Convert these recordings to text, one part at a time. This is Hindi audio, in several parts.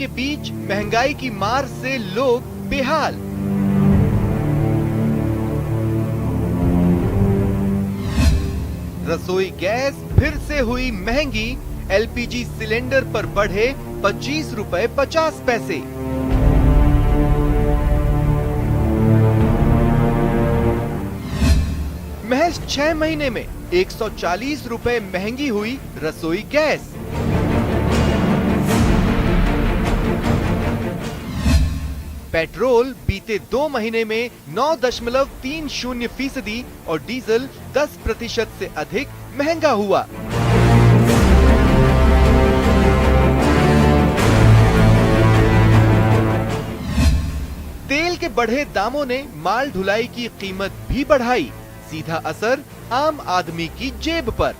के बीच महंगाई की मार से लोग बेहाल। रसोई गैस फिर से हुई महंगी, एलपीजी सिलेंडर पर बढ़े 25 रुपए 50 पैसे। महज 6 महीने में 140 रुपए महंगी हुई रसोई गैस। पेट्रोल बीते 2 महीने में 9.30% और डीजल 10% से अधिक महंगा हुआ। तेल के बढ़े दामों ने माल ढुलाई की कीमत भी बढ़ाई, सीधा असर आम आदमी की जेब पर।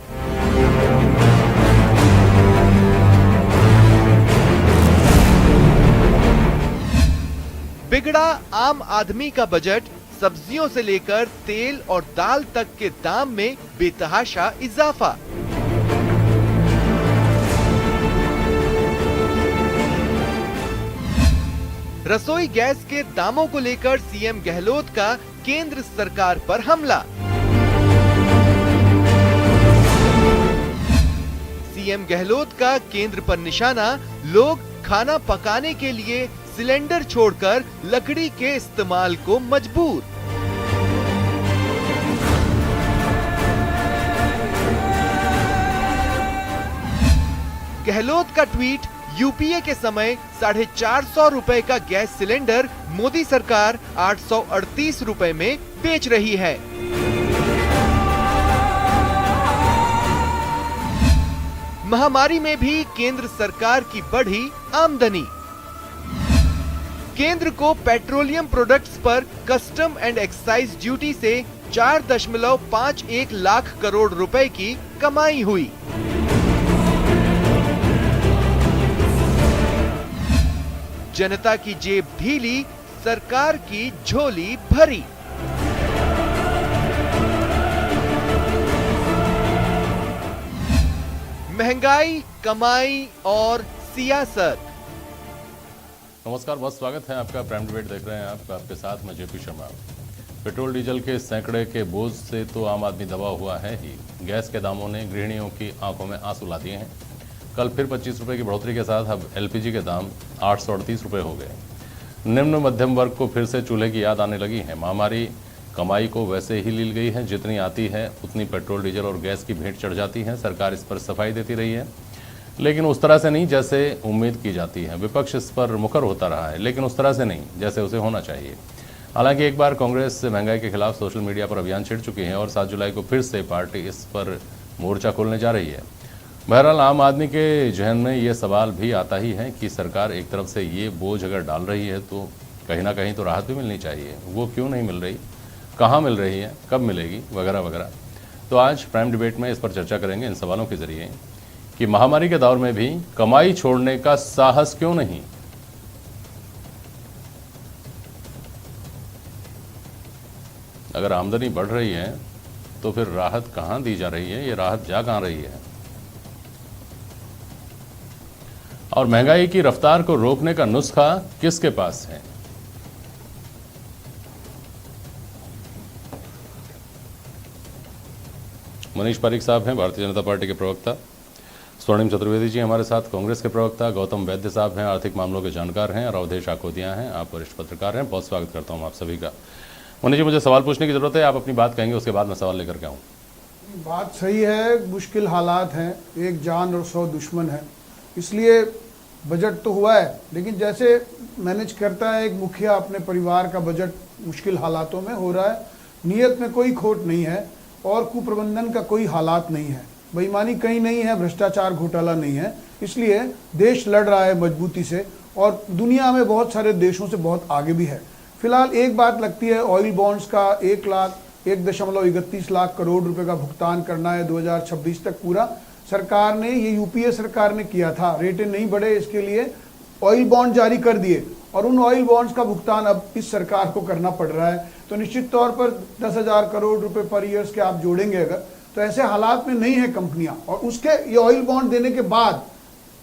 बिगड़ा आम आदमी का बजट, सब्जियों से लेकर तेल और दाल तक के दाम में बेतहाशा इजाफा। रसोई गैस के दामों को लेकर सीएम गहलोत का केंद्र सरकार पर हमला। सीएम गहलोत का केंद्र पर निशाना, लोग खाना पकाने के लिए सिलेंडर छोड़कर लकड़ी के इस्तेमाल को मजबूर। गहलोत का ट्वीट, यूपीए के समय 450 रुपए का गैस सिलेंडर मोदी सरकार 838 रुपए में बेच रही है। महामारी में भी केंद्र सरकार की बढ़ी आमदनी। केंद्र को पेट्रोलियम प्रोडक्ट्स पर कस्टम एंड एक्साइज ड्यूटी से 4.51 लाख करोड़ रुपए की कमाई हुई। जनता की जेब ढीली, सरकार की झोली भरी। महंगाई, कमाई और सियासत। नमस्कार, बहुत स्वागत है आपका। प्राइम डिबेट देख रहे हैं आपके साथ मैं जेपी शर्मा। पेट्रोल डीजल के सैकड़े के बोझ से तो आम आदमी दबा हुआ है ही। गैस के दामों ने गृहिणियों की आंखों में आंसू ला दिए हैं। कल फिर 25 रुपए की बढ़ोतरी के साथ अब एलपीजी के दाम 838 रुपए हो गए। निम्न मध्यम वर्ग को फिर से चूल्हे की याद आने लगी है। महामारी कमाई को वैसे ही लील गई है, जितनी आती है उतनी पेट्रोल डीजल और गैस की भेंट चढ़ जाती है। सरकार इस पर सफाई देती रही है, लेकिन उस तरह से नहीं जैसे उम्मीद की जाती है। विपक्ष इस पर मुखर होता रहा है, लेकिन उस तरह से नहीं जैसे उसे होना चाहिए। हालांकि एक बार कांग्रेस महंगाई के खिलाफ सोशल मीडिया पर अभियान छेड़ चुकी है और 7 जुलाई को फिर से पार्टी इस पर मोर्चा खोलने जा रही है। बहरहाल आम आदमी के जहन में ये सवाल भी आता ही है कि सरकार एक तरफ से ये बोझ अगर डाल रही है तो कहीं ना कहीं तो राहत भी मिलनी चाहिए। वो क्यों नहीं मिल रही, कहाँ मिल रही है, कब मिलेगी, वगैरह वगैरह। तो आज प्राइम डिबेट में इस पर चर्चा करेंगे इन सवालों के जरिए कि महामारी के दौर में भी कमाई छोड़ने का साहस क्यों नहीं। अगर आमदनी बढ़ रही है तो फिर राहत कहां दी जा रही है, ये राहत जा कहां रही है। और महंगाई की रफ्तार को रोकने का नुस्खा किसके पास है। मनीष पारिक साहब हैं भारतीय जनता पार्टी के प्रवक्ता। स्वर्णिम चतुर्वेदी जी हमारे साथ कांग्रेस के प्रवक्ता। गौतम वैद्य साहब हैं, आर्थिक मामलों के जानकार हैं। और अवधेश आकोदिया हैं, आप वरिष्ठ पत्रकार हैं। बहुत स्वागत करता हूं आप सभी का। मनीष जी, मुझे सवाल पूछने की जरूरत है, आप अपनी बात कहेंगे, उसके बाद मैं सवाल लेकर के आऊँ। बात सही है, मुश्किल हालात हैं, एक जान और 100 दुश्मन है, इसलिए बजट तो हुआ है, लेकिन जैसे मैनेज करता है एक मुखिया अपने परिवार का बजट मुश्किल हालातों में हो रहा है। नीयत में कोई खोट नहीं है और कुप्रबंधन का कोई हालात नहीं है, बेईमानी कहीं नहीं है, भ्रष्टाचार घोटाला नहीं है, इसलिए देश लड़ रहा है मजबूती से और दुनिया में बहुत सारे देशों से बहुत आगे भी है। फिलहाल एक बात लगती है, ऑयल बॉन्ड्स का 1.31 लाख करोड़ रुपए का भुगतान करना है 2026 तक पूरा। सरकार ने, ये यूपीए सरकार ने किया था, रेटें नहीं बढ़े इसके लिए ऑयल बॉन्ड जारी कर दिए और उन ऑयल बॉन्ड्स का भुगतान अब इस सरकार को करना पड़ रहा है। तो निश्चित तौर पर 10,000 करोड़ रुपए पर ईयर्स के आप जोड़ेंगे अगर, तो ऐसे हालात में नहीं है कंपनियां। और उसके ये ऑयल बॉन्ड देने के बाद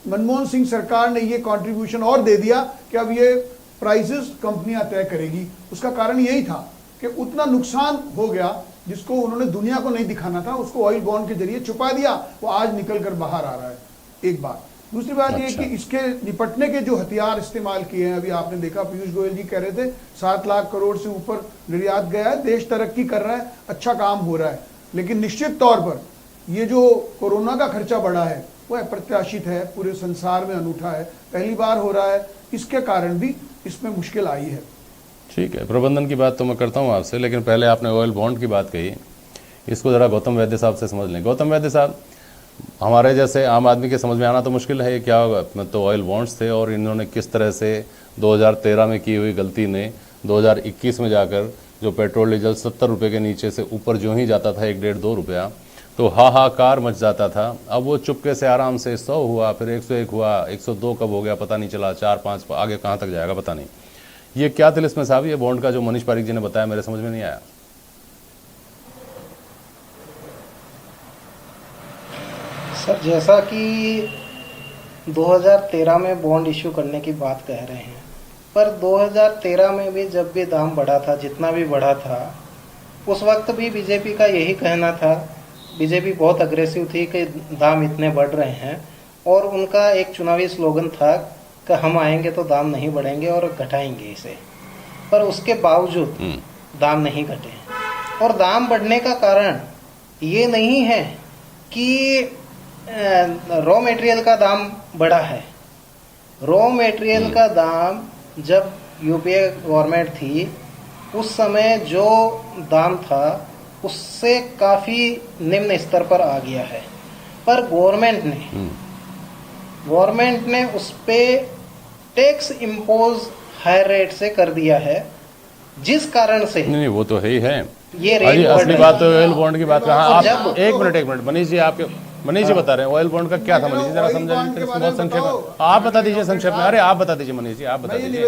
मनमोहन सिंह सरकार ने ये कंट्रीब्यूशन और दे दिया कि अब ये प्राइसेस कंपनियां तय करेगी। उसका कारण यही था कि उतना नुकसान हो गया जिसको उन्होंने दुनिया को नहीं दिखाना था, उसको ऑयल बॉन्ड के जरिए छुपा दिया, वो आज निकल कर बाहर आ रहा है। एक बात। दूसरी बात ये कि इसके निपटने के जो हथियार इस्तेमाल किए हैं, अभी आपने देखा पीयूष गोयल जी कह रहे थे 7 लाख करोड़ से ऊपर निर्यात गया है, देश तरक्की कर रहा है, अच्छा काम हो रहा है, लेकिन निश्चित तौर पर ये जो कोरोना का खर्चा बढ़ा है वो अप्रत्याशित है, पूरे संसार में अनूठा है, पहली बार हो रहा है, इसके कारण भी इसमें मुश्किल आई है। ठीक है, प्रबंधन की बात तो मैं करता हूँ आपसे, लेकिन पहले आपने ऑयल बॉन्ड की बात कही, इसको ज़रा गौतम वैद्य साहब से समझ लें। गौतम वैद्य साहब, हमारे जैसे आम आदमी के समझ में आना तो मुश्किल है, क्या होगा तो ऑयल बॉन्ड्स थे और इन्होंने किस तरह से 2013 में की हुई गलती ने 2021 में जाकर जो पेट्रोल डीजल 70 रुपये के नीचे से ऊपर जो ही जाता था 1-1.5-2 रुपया, तो हाहाकार मच जाता था। अब वो चुपके से आराम से 100 हुआ, फिर 101 हुआ, 102 कब हो गया पता नहीं चला, 4-5 आगे कहाँ तक जाएगा पता नहीं। ये क्या तिलिस्म साहब, ये बॉन्ड का जो मनीष पारिक जी ने बताया मेरे समझ में नहीं आया। सर, जैसा कि 2013 में बॉन्ड इशू करने की बात कह रहे हैं, पर 2013 में भी जब भी दाम बढ़ा था, जितना भी बढ़ा था, उस वक्त भी बीजेपी का यही कहना था, बीजेपी बहुत अग्रेसिव थी कि दाम इतने बढ़ रहे हैं, और उनका एक चुनावी स्लोगन था कि हम आएंगे तो दाम नहीं बढ़ेंगे और घटाएंगे इसे, पर उसके बावजूद दाम नहीं घटे। और दाम बढ़ने का कारण ये नहीं है कि रॉ मटेरियल का दाम बढ़ा है। रॉ मटेरियल का दाम जब यूपीए गवर्नमेंट थी उस समय जो दाम था उससे काफ़ी निम्न स्तर पर आ गया है, पर गवर्नमेंट ने उस पे टैक्स इम्पोज हायर रेट से कर दिया है, जिस कारण से नहीं वो तो है ही है ये रेट असली बात तो ऑयल बॉन्ड की बात कहा आप। जब एक मिनट मनीष जी, आपके मनीष जी बता रहे हैं ऑयल बॉन्ड का क्या था। मनीष जी जरा समझाइए बहुत संक्षेप में, आप बता दीजिए संक्षेप में। अरे आप बता दीजिए मनीष जी, आप बता दीजिए।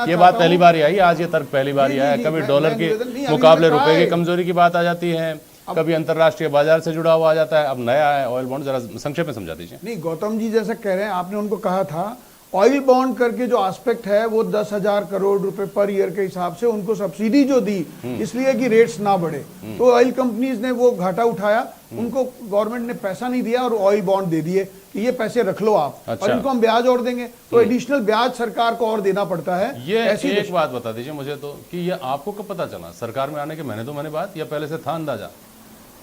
ये बात पहली बार ही आई, आज ये तर्क पहली बार ही आया। कभी डॉलर के मुकाबले रुपए की कमजोरी की बात आ जाती है, कभी अंतर्राष्ट्रीय बाजार से जुड़ा हुआ आ जाता है, अब नया है ऑयल बॉन्ड, जरा संक्षेप में समझा दीजिए। नहीं, गौतम जी जैसा कह रहे हैं, आपने उनको कहा था ऑयल बॉन्ड करके जो एस्पेक्ट है वो 10,000 करोड़ रुपए पर ईयर के हिसाब से उनको सब्सिडी जो दी इसलिए कि रेट्स ना बढ़े, तो ऑयल कंपनीज ने वो घाटा उठाया, उनको गवर्नमेंट ने पैसा नहीं दिया और ऑयल बॉन्ड दे दिए कि ये पैसे रख लो आप। अच्छा। और इनको हम ब्याज और देंगे, तो एडिशनल ब्याज सरकार को और देना पड़ता है। ये एक बात बता दीजिए मुझे तो कि ये आपको कब पता चला सरकार में आने के महीने 2 महीने बाद, या पहले से था अंदाजा?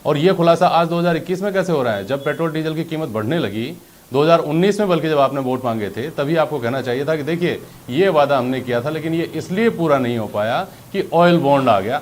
और ये खुलासा आज 2021 में कैसे हो रहा है, जब पेट्रोल डीजल की कीमत बढ़ने लगी 2019 में, बल्कि जब आपने वोट मांगे थे तभी आपको कहना चाहिए था कि देखिए ये वादा हमने किया था, लेकिन ये इसलिए पूरा नहीं हो पाया कि ऑयल बॉन्ड आ गया।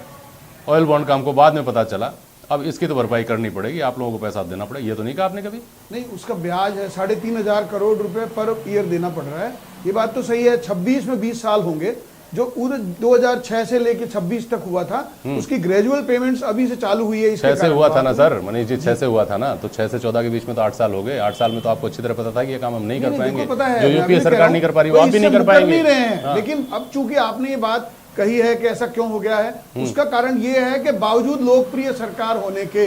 ऑयल बॉन्ड का हमको बाद में पता चला, अब इसकी तो भरपाई करनी पड़ेगी, आप लोगों को पैसा देना पड़ेगा। ये तो नहीं कहा आपने कभी? नहीं, उसका ब्याज है 3,500 करोड़ रुपए पर ईयर देना पड़ रहा है, ये बात तो सही है। 26 में 20 साल होंगे, जो पूरे 2006 से लेके 26 तक हुआ था उसकी ग्रेजुअल पेमेंट्स अभी से चालू हुई है। 6 से हुआ था ना सर मनीष जी, 6 से हुआ था ना, तो 6 से 14 के बीच में तो 8 साल हो गए। 8 साल में तो आपको अच्छी तरह पता था कि ये काम हम नहीं कर पाएंगे, जो यूपीए सरकार नहीं कर पा रही वो आप भी नहीं कर पाएंगे। लेकिन अब चूंकि आपने ये बात कही है कि ऐसा क्यों हो गया है, उसका कारण ये है कि बावजूद लोकप्रिय सरकार होने के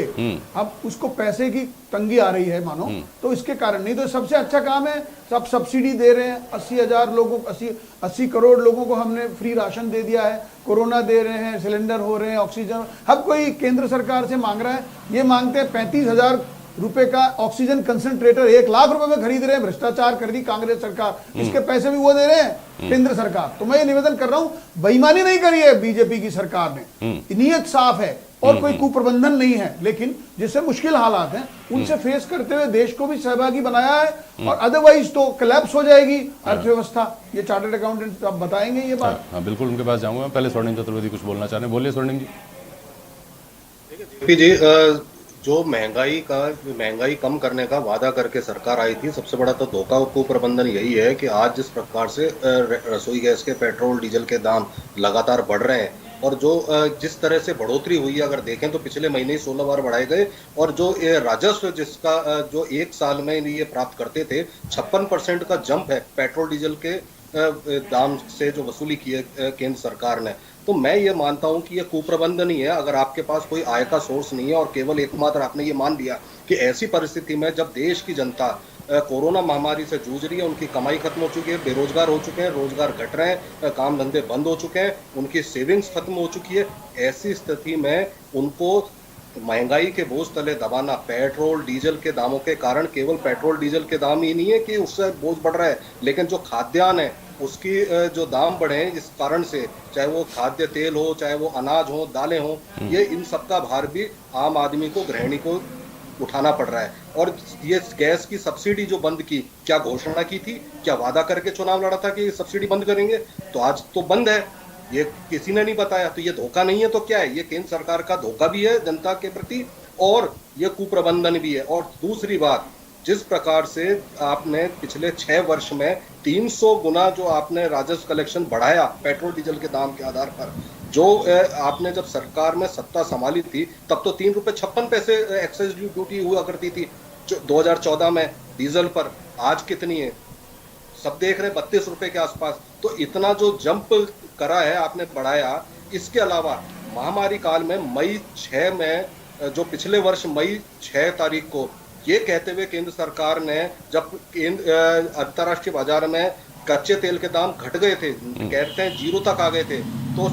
अब उसको पैसे की तंगी आ रही है मानो, तो इसके कारण नहीं। तो सबसे अच्छा काम है, सब सब्सिडी दे रहे हैं, 80,000 लोगों को 80 करोड़ लोगों को हमने फ्री राशन दे दिया है, कोरोना दे रहे हैं, सिलेंडर हो रहे हैं, ऑक्सीजन। हर कोई केंद्र सरकार से मांग रहा है, ये मांगते हैं 35,000 रुपए का ऑक्सीजन कंसंट्रेटर 1 लाख रुपए में खरीद रहे हैं, भ्रष्टाचार कर दी कांग्रेस सरकार, इसके पैसे भी वो दे रहे हैं केंद्र सरकार। तो मैं ये निवेदन कर रहा हूं, बेईमानी नहीं करी है बीजेपी की सरकार ने, नीयत साफ है और कोई कुप्रबंधन नहीं है, लेकिन जिससे मुश्किल हालात हैं उनसे फेस करते हुए देश को भी सहभागी बनाया है, और अदरवाइज तो कोलैप्स हो जाएगी अर्थव्यवस्था। ये चार्टर्ड अकाउंटेंट अब बताएंगे ये बात। हाँ बिल्कुल, उनके पास जाऊंगा। पहले स्वर्णिम चतुर्वेदी कुछ बोलना चाह रहे हैं, बोलिए स्वर्णिम जी। जो महंगाई कम करने का वादा करके सरकार आई थी, सबसे बड़ा तो धोखा कुप्रबंधन यही है कि आज जिस प्रकार से रसोई गैस के, पेट्रोल डीजल के दाम लगातार बढ़ रहे हैं, और जो जिस तरह से बढ़ोतरी हुई है, अगर देखें तो पिछले महीने ही 16 बार बढ़ाए गए, और जो राजस्व जिसका जो 1 साल में ये प्राप्त करते थे 56% का जंप है पेट्रोल डीजल के दाम से जो वसूली की है केंद्र सरकार ने। तो मैं ये मानता हूं कि ये कुप्रबंधन ही है। अगर आपके पास कोई आय का सोर्स नहीं है और केवल एकमात्र आपने ये मान लिया कि ऐसी परिस्थिति में जब देश की जनता कोरोना महामारी से जूझ रही है, उनकी कमाई खत्म हो चुकी है, बेरोजगार हो चुके हैं, रोजगार घट रहे हैं, काम धंधे बंद हो चुके हैं, उनकी सेविंग्स खत्म हो चुकी है। ऐसी स्थिति में उनको महंगाई के बोझ तले दबाना, पेट्रोल डीजल के दामों के कारण, केवल पेट्रोल डीजल के दाम ही नहीं है कि उससे बोझ बढ़ रहा है, लेकिन जो खाद्यान्न है उसकी जो दाम बढ़े हैं इस कारण से, चाहे वो खाद्य तेल हो, चाहे वो अनाज हो, दालें हो, ये इन सबका भार भी आम आदमी को, गृहिणी को उठाना पड़ रहा है। और ये गैस की सब्सिडी जो बंद की, क्या घोषणा की थी, क्या वादा करके चुनाव लड़ा था कि सब्सिडी बंद करेंगे, तो आज तो बंद है, ये किसी ने नहीं बताया। तो ये धोखा नहीं है तो क्या है? ये केंद्र सरकार का धोखा भी है जनता के प्रति और ये कुप्रबंधन भी है। और दूसरी बात, जिस प्रकार से आपने पिछले 6 वर्ष में 300 गुना जो आपने राजस्व कलेक्शन बढ़ाया पेट्रोल डीजल के दाम के आधार पर, जो आपने जब सरकार में सत्ता संभाली थी तब तो 3 रुपए 56 पैसे एक्साइज ड्यूटी हुआ करती थी 2014 में डीजल पर, आज कितनी है सब देख रहे हैं, 32 रुपए के आसपास। तो इतना जो जंप करा है आपने, बढ़ाया। इसके अलावा महामारी काल में मई 6 में, जो पिछले वर्ष मई 6 तारीख को, ये कहते हुए केंद्र सरकार ने, जब अंतर्राष्ट्रीय बाजार में कच्चे तेल के दाम घट गए थे, कहते हैं 0 तक आ गए थे, तो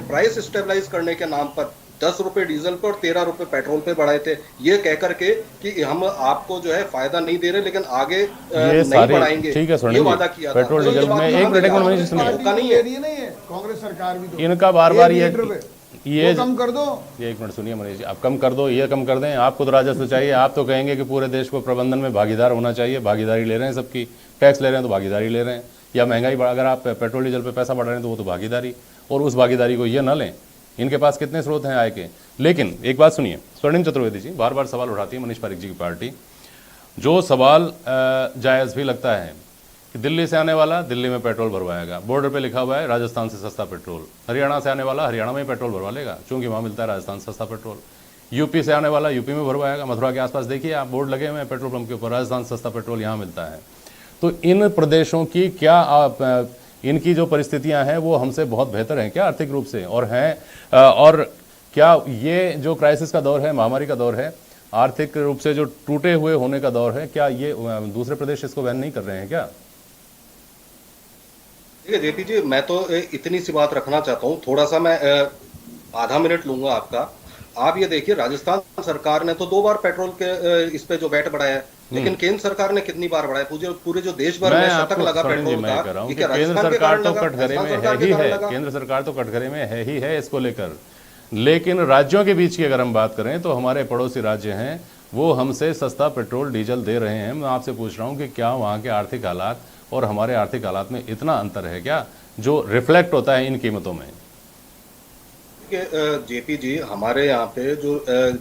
प्राइस स्टेबलाइज करने के नाम पर 10 रुपए डीजल पे और 13 रुपए पेट्रोल पे बढ़ाए थे, ये कह करके कि हम आपको जो है फायदा नहीं दे रहे, लेकिन आगे नहीं बढ़ाएंगे, ठीक है, ये वादा किया था। पेट्रोल डीजल में एक मिनट धोखा नहीं है, कांग्रेस सरकार भी इनका बार बार ये कम कर दो, ये एक मिनट सुनिए मनीष जी, आप कम कर दो, ये कम कर दें, आपको तो राजस्व चाहिए, आप तो कहेंगे कि पूरे देश को प्रबंधन में भागीदार होना चाहिए, भागीदारी ले रहे हैं सबकी, टैक्स ले रहे हैं तो भागीदारी ले रहे हैं, या महंगाई अगर आप पेट्रोल डीजल पे पैसा बढ़ा रहे हैं तो वो तो भागीदारी, और उस भागीदारी को ये न लें। इनके पास कितने स्रोत हैं आय के। लेकिन एक बात सुनिए, स्वर्णिम चतुर्वेदी जी बार बार सवाल उठाती है मनीष पारिक जी की पार्टी, जो सवाल जायज़ भी लगता है कि दिल्ली से आने वाला दिल्ली में पेट्रोल भरवाएगा, बॉर्डर पे लिखा हुआ है राजस्थान से सस्ता पेट्रोल, हरियाणा से आने वाला हरियाणा में पेट्रोल भरवा लेगा क्योंकि वहाँ मिलता है राजस्थान से सस्ता पेट्रोल, यूपी से आने वाला यूपी में भरवाएगा, मथुरा के आसपास देखिए आप बोर्ड लगे हुए हैं पेट्रोल पंप के ऊपर, राजस्थान से सस्ता पेट्रोल यहाँ मिलता है। तो इन प्रदेशों की क्या इनकी जो परिस्थितियां हैं वो हमसे बहुत बेहतर हैं क्या आर्थिक रूप से, और हैं, और क्या ये जो क्राइसिस का दौर है, महामारी का दौर है, आर्थिक रूप से जो टूटे हुए होने का दौर है, क्या ये दूसरे प्रदेश इसको वहन नहीं कर रहे हैं क्या? ठीक है जेपी जी, मैं तो इतनी सी बात रखना चाहता हूँ, थोड़ा सा मैं आधा मिनट लूंगा आपका। आप ये देखिए, राजस्थान सरकार ने तो 2 बार पेट्रोल के इस पे जो वैट बढ़ाया है, लेकिन केंद्र सरकार ने कितनी बार बढ़ाया? पूरे जो देश भर में शतक लगा पेट्रोल का, केंद्र सरकार तो कटघरे में है ही है, केंद्र सरकार तो कटघरे में है ही है इसको लेकर। लेकिन राज्यों के बीच की अगर हम बात करें तो हमारे पड़ोसी राज्य हैं, वो हमसे सस्ता पेट्रोल डीजल दे रहे हैं। मैं आपसे पूछ रहा हूं कि क्या वहां के आर्थिक हालात और हमारे आर्थिक हालात में इतना अंतर है क्या जो रिफ्लेक्ट होता है इन कीमतों में? जेपी जी, हमारे यहाँ पे जो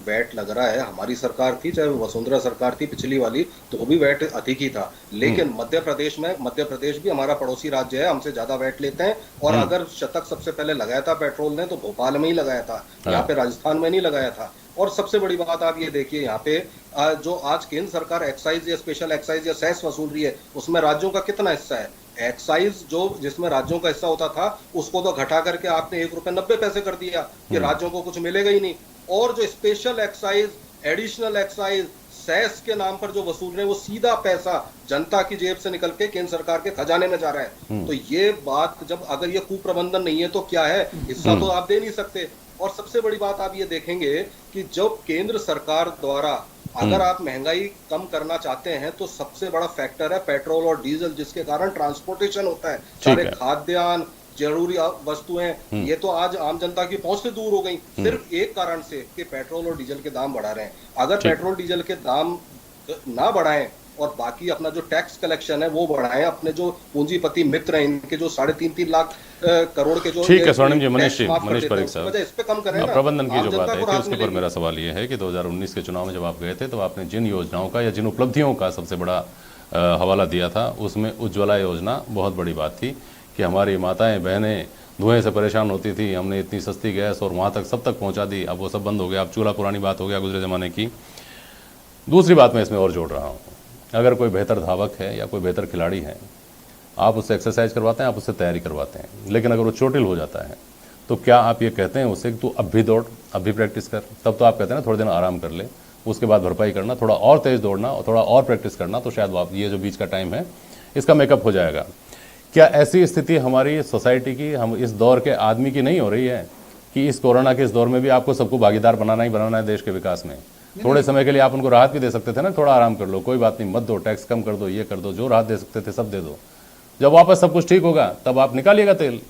वैट लग रहा है, हमारी सरकार थी चाहे वसुंधरा सरकार थी पिछली वाली, तो भी वैट अधिक ही था। लेकिन मध्य प्रदेश भी हमारा पड़ोसी राज्य है, हमसे ज्यादा वैट लेते हैं। और अगर शतक सबसे पहले लगाया था पेट्रोल ने तो भोपाल में ही लगाया था, यहाँ पे राजस्थान में नहीं लगाया था। और सबसे बड़ी बात आप ये देखिए, यहाँ पे जो आज केंद्र सरकार एक्साइज या स्पेशल एक्साइज या सेस वसूल रही है, उसमें राज्यों का कितना हिस्सा है? एक्साइज जो जिसमें राज्यों का हिस्सा होता था उसको तो घटा करके आपने 1 रुपए 90 पैसे कर दिया कि राज्यों को कुछ मिलेगा ही नहीं। और जो special excise, additional excise, cess के नाम पर जो वसूल रहे हैं, वो सीधा पैसा जनता की जेब से निकल के केंद्र सरकार के खजाने में जा रहा है। तो ये बात, जब अगर ये कुप्रबंधन नहीं है तो क्या है? हिस्सा तो आप दे नहीं सकते। और सबसे बड़ी बात आप ये देखेंगे कि जब केंद्र सरकार द्वारा अगर आप महंगाई कम करना चाहते हैं तो सबसे बड़ा फैक्टर है पेट्रोल और डीजल, जिसके कारण ट्रांसपोर्टेशन होता है। सारे खाद्यान्न, जरूरी वस्तुएं, ये तो आज आम जनता की पहुंच से दूर हो गई, सिर्फ एक कारण से कि पेट्रोल और डीजल के दाम बढ़ा रहे हैं। अगर पेट्रोल डीजल के दाम ना बढ़ाएं और बाकी अपना जो टैक्स कलेक्शन है वो बढ़ाएं, अपने जो पूंजीपति मित्र हैं इनके जो 3.5 लाख करोड़ के जो, ठीक है स्वर्णिम जी, मनीष पारिक साहब, इस पे कम करें ना। प्रबंधन की जो बात है कि उसके ऊपर मेरा सवाल ये है कि 2019 के चुनाव में जब आप गए थे तो आपने जिन योजनाओं का या जिन उपलब्धियों का सबसे बड़ा हवाला दिया था, उसमें उज्ज्वला योजना बहुत बड़ी बात थी कि हमारी माताएं बहनें धुएं से परेशान होती थी, हमने इतनी सस्ती गैस और वहाँ तक सब तक पहुँचा दी। अब वो सब बंद हो गया, अब चूल्हा पुरानी बात हो गया गुजरे ज़माने की। दूसरी बात मैं इसमें और जोड़ रहा हूँ, अगर कोई बेहतर धावक है या कोई बेहतर खिलाड़ी है, आप उससे एक्सरसाइज करवाते हैं, आप उससे तैयारी करवाते हैं, लेकिन अगर वो चोटिल हो जाता है तो क्या आप ये कहते हैं उससे कि तू अब भी दौड़, अब भी प्रैक्टिस कर? तब तो आप कहते हैं ना थोड़े दिन आराम कर ले। उसके बाद भरपाई करना, थोड़ा और तेज दौड़ना और थोड़ा और प्रैक्टिस करना, तो शायद आप ये जो बीच का टाइम है इसका मेकअप हो जाएगा। क्या ऐसी स्थिति हमारी सोसाइटी की, हम इस दौर के आदमी की नहीं हो रही है कि इस कोरोना के इस दौर में भी आपको सबको भागीदार बनाना ही बनाना है देश के विकास में? थोड़े समय के लिए आप उनको राहत भी दे सकते थे ना, थोड़ा आराम कर लो, कोई बात नहीं, मत दो, टैक्स कम कर दो, ये कर दो, जो राहत दे सकते थे सब दे दो। जब वापस सब कुछ ठीक होगा तब आप निकालिएगा तेल।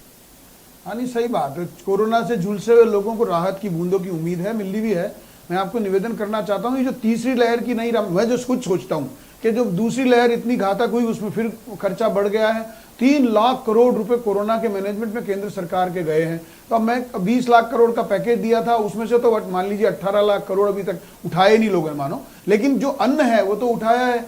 हाँ नहीं, सही बात है। कोरोना से झुलसे हुए लोगों को राहत की बूंदों की उम्मीद है, मिल रही भी है। मैं आपको निवेदन करना चाहता हूँ, ये जो तीसरी लहर की नहीं, मैं जो कुछ सोचता हूँ कि जो दूसरी लहर इतनी घातक हुई उसमें फिर खर्चा बढ़ गया है। 3 लाख करोड़ रुपए कोरोना के मैनेजमेंट में केंद्र सरकार के गए हैं। तो अब मैं 20 लाख करोड़ का पैकेज दिया था, उसमें से तो मान लीजिए 18 लाख करोड़ अभी तक उठाए नहीं लोगों ने मानो, लेकिन जो अन्न है वो तो उठाया है।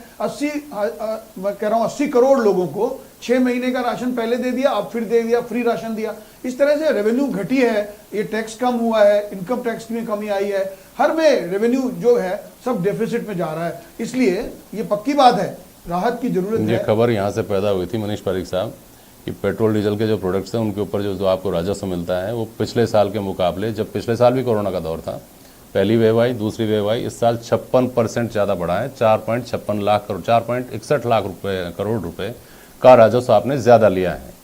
मैं कह रहा हूँ 80 करोड़ लोगों को 6 महीने का राशन पहले दे दिया, अब फिर दे दिया, फ्री राशन दिया। इस तरह से रेवेन्यू घटी है, ये टैक्स कम हुआ है, इनकम टैक्स में कमी आई है, हर में रेवेन्यू जो है सब डेफिसिट में जा रहा है। इसलिए ये पक्की बात है, राहत की जरूरत है। ये खबर यहाँ से पैदा हुई थी मनीष पारिक साहब कि पेट्रोल डीजल के जो प्रोडक्ट्स हैं उनके ऊपर जो आपको राजस्व मिलता है वो पिछले साल के मुकाबले, जब पिछले साल भी कोरोना का दौर था, पहली वेव आई, दूसरी वेव आई, इस साल 56% ज़्यादा बढ़ा है। 4.56 लाख करोड़, 4.61 लाख करोड़ रुपए का राजस्व आपने ज़्यादा लिया है।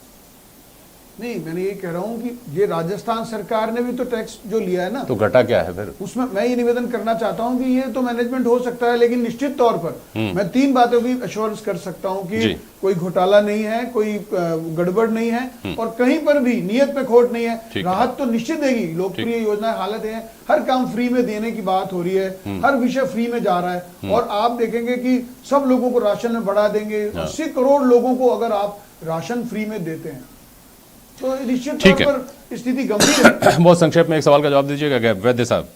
नहीं, मैंने ये कह रहा हूँ कि ये राजस्थान सरकार ने भी तो टैक्स जो लिया है ना, तो घटा क्या है फिर उसमें? मैं ये निवेदन करना चाहता हूँ कि ये तो मैनेजमेंट हो सकता है, लेकिन निश्चित तौर पर मैं 3 बातों की एश्योरेंस कर सकता हूँ कि कोई घोटाला नहीं है, कोई गड़बड़ नहीं है और कहीं पर भी नियत पे खोट नहीं है। राहत तो निश्चित देगी, लोकप्रिय योजना हालत है, हर काम फ्री में देने की बात हो रही है, हर विषय फ्री में जा रहा है। और आप देखेंगे कि सब लोगों को राशन में बढ़ा देंगे। 80 करोड़ लोगों को अगर आप राशन फ्री में देते हैं तो निश्चित तौर पर स्थिति गंभीर है। बहुत संक्षेप में एक सवाल का जवाब दीजिएगा वैद्य साहब।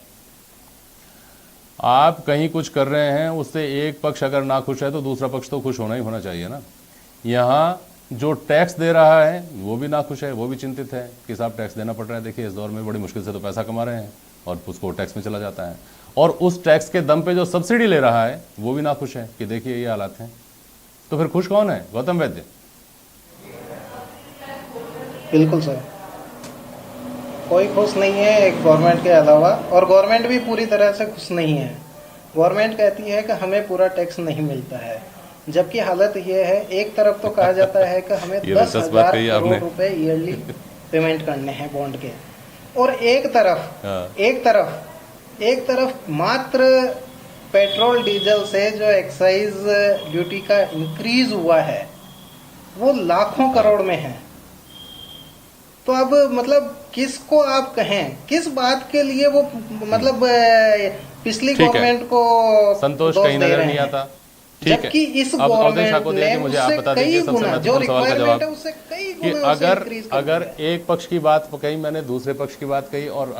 आप कहीं कुछ कर रहे हैं, उससे एक पक्ष अगर ना खुश है तो दूसरा पक्ष तो खुश होना ही होना चाहिए ना। यहाँ जो टैक्स दे रहा है वो भी ना खुश है, वो भी चिंतित है कि साहब टैक्स देना पड़ रहा है। देखिए इस दौर में बड़ी मुश्किल से तो पैसा कमा रहे हैं और उसको टैक्स में चला जाता है। और उस टैक्स के दम पे जो सब्सिडी ले रहा है वो भी ना खुश है कि देखिए ये हालात हैं। तो फिर खुश कौन है? गौतम वैद्य। बिल्कुल सर, कोई खुश नहीं है एक गवर्नमेंट के अलावा, और गवर्नमेंट भी पूरी तरह से खुश नहीं है। गवर्नमेंट कहती है कि हमें पूरा टैक्स नहीं मिलता है, जबकि हालत ये है, एक तरफ तो कहा जाता है कि हमें 10,000 करोड़ रुपए ईयरली पेमेंट करने हैं बॉन्ड के, और एक तरफ मात्र पेट्रोल डीजल से जो एक्साइज ड्यूटी का इंक्रीज हुआ है वो लाखों करोड़ में है। तो अब मतलब किसको आप कहें, किस बात के लिए वो मतलब पिछली गवर्नमेंट को संतोष कहीं नजर नहीं आता। जबकि इस गवर्नमेंट ने मुझे आप बता दीजिए सबसे महत्वपूर्ण सवाल का जवाब कि अगर एक पक्ष की बात कही, मैंने दूसरे पक्ष की बात कही और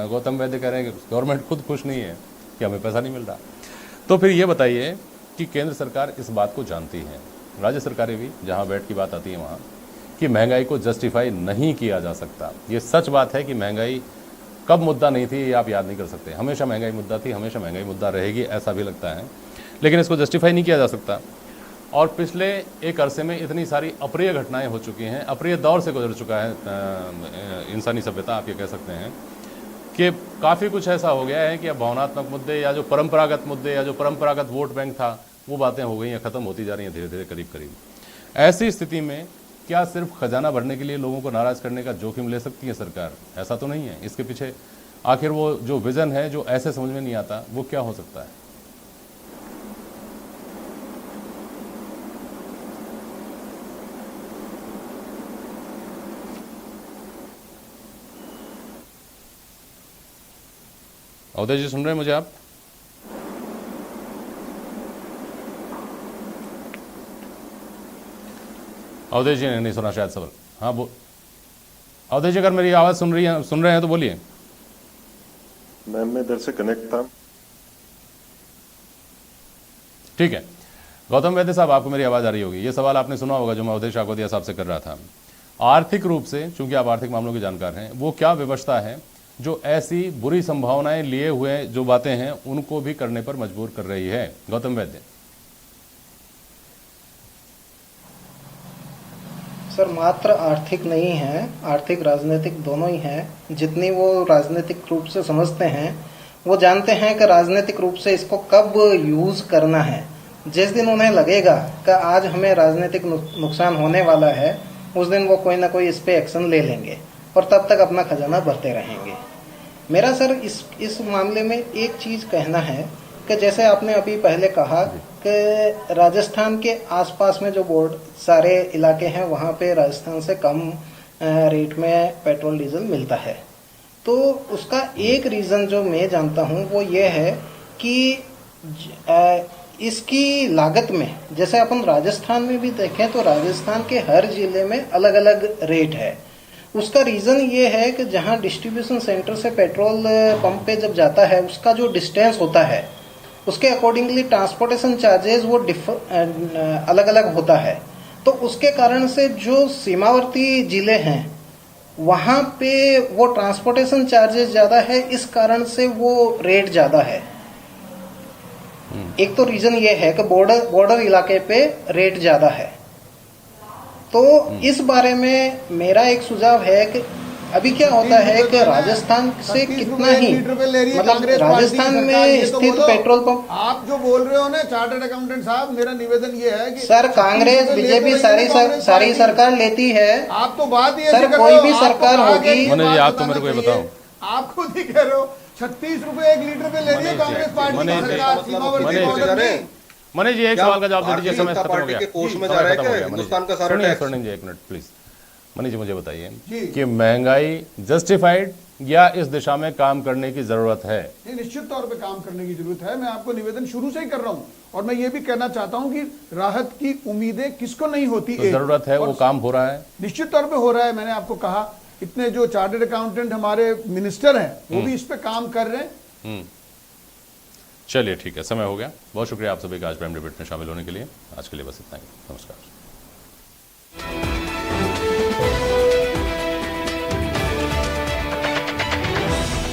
गौतम वैद्य कह रहे हैं कि गवर्नमेंट खुद खुश नहीं है कि हमें पैसा नहीं मिल रहा, तो फिर ये बताइए कि केंद्र सरकार इस बात को जानती है, राज्य सरकारें भी, जहां वैट की बात आती है वहां, कि महंगाई को जस्टिफाई नहीं किया जा सकता। ये सच बात है कि महंगाई कब मुद्दा नहीं थी ये आप याद नहीं कर सकते, हमेशा महंगाई मुद्दा थी, हमेशा महंगाई मुद्दा रहेगी, ऐसा भी लगता है, लेकिन इसको जस्टिफाई नहीं किया जा सकता। और पिछले एक अरसे में इतनी सारी अप्रिय घटनाएं हो चुकी हैं, अप्रिय दौर से गुजर चुका है इंसानी सभ्यता, आप ये कह सकते हैं कि काफ़ी कुछ ऐसा हो गया है कि अब भावनात्मक मुद्दे या जो परंपरागत मुद्दे या जो परंपरागत वोट बैंक था वो बातें हो गई हैं, ख़त्म होती जा रही हैं धीरे धीरे, करीब करीब। ऐसी स्थिति में क्या सिर्फ खजाना भरने के लिए लोगों को नाराज करने का जोखिम ले सकती है सरकार? ऐसा तो नहीं है। इसके पीछे आखिर वो जो विजन है जो ऐसे समझ में नहीं आता वो क्या हो सकता है? अवधेश जी सुन रहे हैं मुझे आप? अवधेश जी ने नहीं सुना शायद सवाल। हाँ अवधेश जी अगर मेरी आवाज सुन रहे हैं तो बोलिए। मैम मैं इधर से कनेक्ट था। ठीक है, गौतम वैद्य साहब आपको मेरी आवाज आ रही होगी। ये सवाल आपने सुना होगा जो मैं अवधेश आकोदिया साहब से कर रहा था। आर्थिक रूप से, चूंकि आप आर्थिक मामलों के जानकार हैं, वो क्या व्यवस्था है जो ऐसी बुरी संभावनाएं लिए हुए जो बातें हैं उनको भी करने पर मजबूर कर रही है? गौतम वैद्य। सर मात्र आर्थिक नहीं है, आर्थिक राजनीतिक दोनों ही हैं। जितनी वो राजनीतिक रूप से समझते हैं वो जानते हैं कि राजनीतिक रूप से इसको कब यूज करना है। जिस दिन उन्हें लगेगा कि आज हमें राजनीतिक नुकसान होने वाला है, उस दिन वो कोई ना कोई इस पे एक्शन ले लेंगे और तब तक अपना खजाना भरते रहेंगे। मेरा सर इस मामले में एक चीज कहना है कि जैसे आपने अभी पहले कहा कि राजस्थान के आसपास में जो बोर्ड सारे इलाके हैं वहाँ पे राजस्थान से कम रेट में पेट्रोल डीजल मिलता है, तो उसका एक रीज़न जो मैं जानता हूँ वो ये है कि इसकी लागत में, जैसे अपन राजस्थान में भी देखें तो राजस्थान के हर जिले में अलग अलग रेट है। उसका रीज़न ये है कि जहाँ डिस्ट्रीब्यूशन सेंटर से पेट्रोल पंप पे जब जाता है उसका जो डिस्टेंस होता है उसके अकॉर्डिंगली ट्रांसपोर्टेशन चार्जेस वो अलग अलग होता है। तो उसके कारण से जो सीमावर्ती जिले हैं वहाँ पे वो ट्रांसपोर्टेशन चार्जेस ज़्यादा है, इस कारण से वो रेट ज़्यादा है। एक तो रीज़न ये है कि बॉर्डर इलाके पे रेट ज़्यादा है। तो इस बारे में मेरा एक सुझाव है कि अभी क्या होता है कि राजस्थान से कितना ही मतलब राजस्थान में स्थित पेट्रोल पंप, आप जो बोल रहे हो ना चार्टर्ड अकाउंटेंट साहब, मेरा निवेदन ये है कि सर कांग्रेस बीजेपी सारी सरकार लेती है। आप तो बात ये सर कोई भी सरकार होगी। मनोज जी आप तो मेरे को ये बताओ, आप खुद ही कह रहे हो 36 रुपए 1 लीटर पे ले रही है कांग्रेस पार्टी की सरकार सीमावर्ती बॉर्डर में। मनीष जी एक सवाल का जवाब दे दीजिए, समय खत्म हो गया। कोष में जा रहा है क्या हिंदुस्तान का सारा टैक्स? सुनिए जी एक मिनट प्लीज। मनीष जी मुझे बताइए कि महंगाई जस्टिफाइड या इस दिशा में काम करने की जरूरत है? नहीं, निश्चित तौर पे काम करने की जरूरत है। मैं आपको निवेदन शुरू से ही कर रहा हूं और मैं ये भी कहना चाहता हूं कि राहत की उम्मीदें किसको नहीं होती, तो जरूरत है, वो काम हो रहा है, निश्चित तौर पे हो रहा है। मैंने आपको कहा इतने जो चार्टर्ड अकाउंटेंट हमारे मिनिस्टर हैं वो भी इस पे काम कर रहे हैं। चलिए ठीक है, समय हो गया। बहुत शुक्रिया आप सभी का आज प्राइम डिबेट में शामिल होने के लिए। आज के लिए बस इतना ही, नमस्कार।